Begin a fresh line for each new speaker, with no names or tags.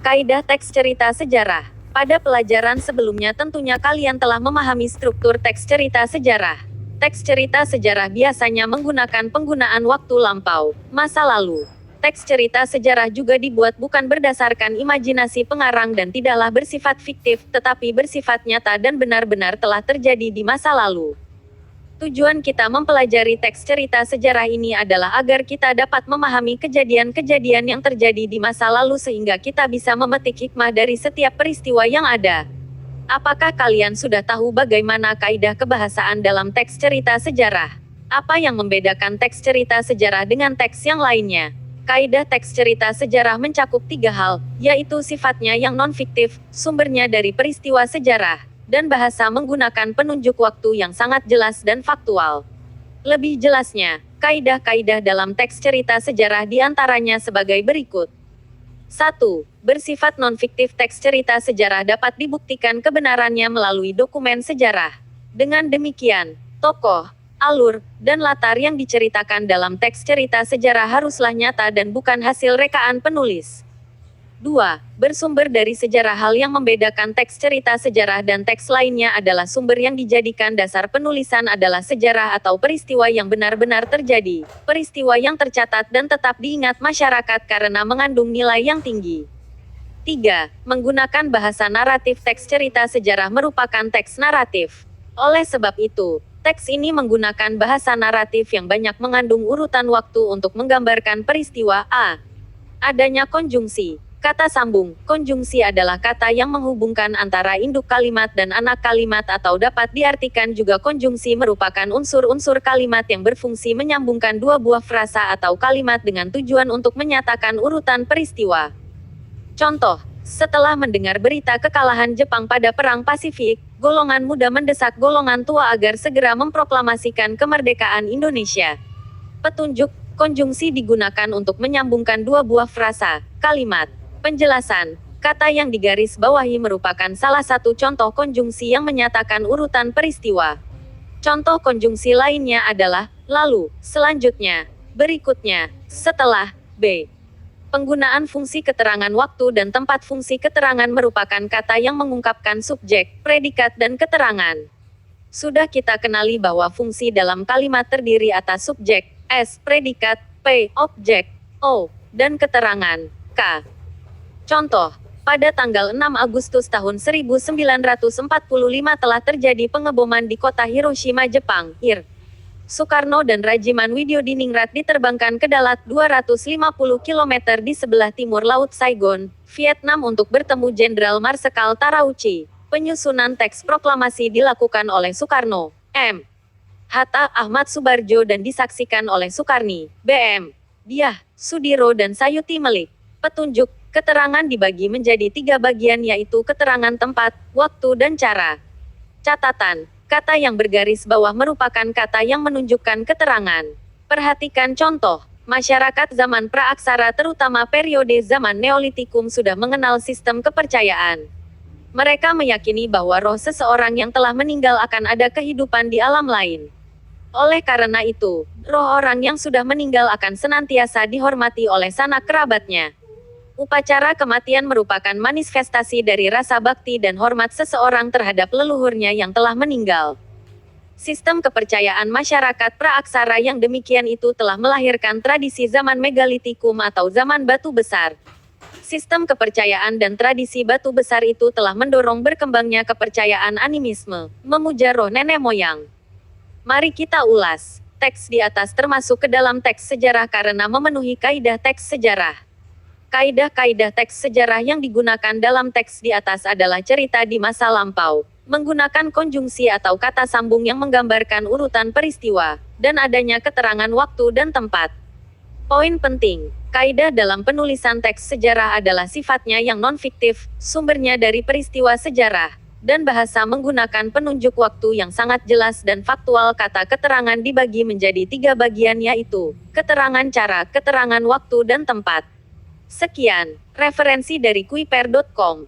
Kaidah teks cerita sejarah. Pada pelajaran sebelumnya tentunya kalian telah memahami struktur teks cerita sejarah. Teks cerita sejarah biasanya menggunakan penggunaan waktu lampau, masa lalu. Teks cerita sejarah juga dibuat bukan berdasarkan imajinasi pengarang dan tidaklah bersifat fiktif, tetapi bersifat nyata dan benar-benar telah terjadi di masa lalu. Tujuan kita mempelajari teks cerita sejarah ini adalah agar kita dapat memahami kejadian-kejadian yang terjadi di masa lalu sehingga kita bisa memetik hikmah dari setiap peristiwa yang ada. Apakah kalian sudah tahu bagaimana kaidah kebahasaan dalam teks cerita sejarah? Apa yang membedakan teks cerita sejarah dengan teks yang lainnya? Kaidah teks cerita sejarah mencakup 3 hal, yaitu sifatnya yang non-fiktif, sumbernya dari peristiwa sejarah, dan bahasa menggunakan penunjuk waktu yang sangat jelas dan faktual. Lebih jelasnya, kaidah-kaidah dalam teks cerita sejarah diantaranya sebagai berikut. 1. Bersifat non-fiktif. Teks cerita sejarah dapat dibuktikan kebenarannya melalui dokumen sejarah. Dengan demikian, tokoh, alur, dan latar yang diceritakan dalam teks cerita sejarah haruslah nyata dan bukan hasil rekaan penulis. 2. Bersumber dari sejarah. Hal yang membedakan teks cerita sejarah dan teks lainnya adalah sumber yang dijadikan dasar penulisan adalah sejarah atau peristiwa yang benar-benar terjadi, peristiwa yang tercatat dan tetap diingat masyarakat karena mengandung nilai yang tinggi. 3. Menggunakan bahasa naratif. Teks cerita sejarah merupakan teks naratif. Oleh sebab itu, teks ini menggunakan bahasa naratif yang banyak mengandung urutan waktu untuk menggambarkan peristiwa. Adanya konjungsi. Kata sambung. Konjungsi adalah kata yang menghubungkan antara induk kalimat dan anak kalimat atau dapat diartikan juga konjungsi merupakan unsur-unsur kalimat yang berfungsi menyambungkan dua buah frasa atau kalimat dengan tujuan untuk menyatakan urutan peristiwa. Contoh, setelah mendengar berita kekalahan Jepang pada Perang Pasifik, golongan muda mendesak golongan tua agar segera memproklamasikan kemerdekaan Indonesia. Petunjuk, konjungsi digunakan untuk menyambungkan dua buah frasa, kalimat. Penjelasan, kata yang digaris bawahi merupakan salah satu contoh konjungsi yang menyatakan urutan peristiwa. Contoh konjungsi lainnya adalah, lalu, selanjutnya, berikutnya, setelah, b. Penggunaan fungsi keterangan waktu dan tempat. Fungsi keterangan merupakan kata yang mengungkapkan subjek, predikat dan keterangan. Sudah kita kenali bahwa fungsi dalam kalimat terdiri atas subjek, s, predikat, p, objek, o, dan keterangan, k. Contoh, pada tanggal 6 Agustus tahun 1945 telah terjadi pengeboman di kota Hiroshima, Jepang, Ir. Soekarno dan Rajiman Widyodiningrat diterbangkan ke darat 250 km di sebelah timur Laut Saigon, Vietnam untuk bertemu Jenderal Marsekal Tarauchi. Penyusunan teks proklamasi dilakukan oleh Soekarno, M. Hatta, Ahmad Subarjo dan disaksikan oleh Sukarni, B.M. Diah, Sudiro dan Sayuti Melik. Petunjuk, keterangan dibagi menjadi 3 bagian yaitu keterangan tempat, waktu dan cara. Catatan, kata yang bergaris bawah merupakan kata yang menunjukkan keterangan. Perhatikan contoh, masyarakat zaman praaksara terutama periode zaman Neolitikum sudah mengenal sistem kepercayaan. Mereka meyakini bahwa roh seseorang yang telah meninggal akan ada kehidupan di alam lain. Oleh karena itu, roh orang yang sudah meninggal akan senantiasa dihormati oleh sanak kerabatnya. Upacara kematian merupakan manifestasi dari rasa bakti dan hormat seseorang terhadap leluhurnya yang telah meninggal. Sistem kepercayaan masyarakat praaksara yang demikian itu telah melahirkan tradisi zaman megalitikum atau zaman batu besar. Sistem kepercayaan dan tradisi batu besar itu telah mendorong berkembangnya kepercayaan animisme, memuja roh nenek moyang. Mari kita ulas. Teks di atas termasuk ke dalam teks sejarah karena memenuhi kaidah teks sejarah. Kaidah-kaidah teks sejarah yang digunakan dalam teks di atas adalah cerita di masa lampau, menggunakan konjungsi atau kata sambung yang menggambarkan urutan peristiwa, dan adanya keterangan waktu dan tempat. Poin penting, kaidah dalam penulisan teks sejarah adalah sifatnya yang non-fiktif, sumbernya dari peristiwa sejarah, dan bahasa menggunakan penunjuk waktu yang sangat jelas dan faktual. Kata keterangan dibagi menjadi 3 bagian yaitu, keterangan cara, keterangan waktu dan tempat. Sekian, referensi dari kuiper.com.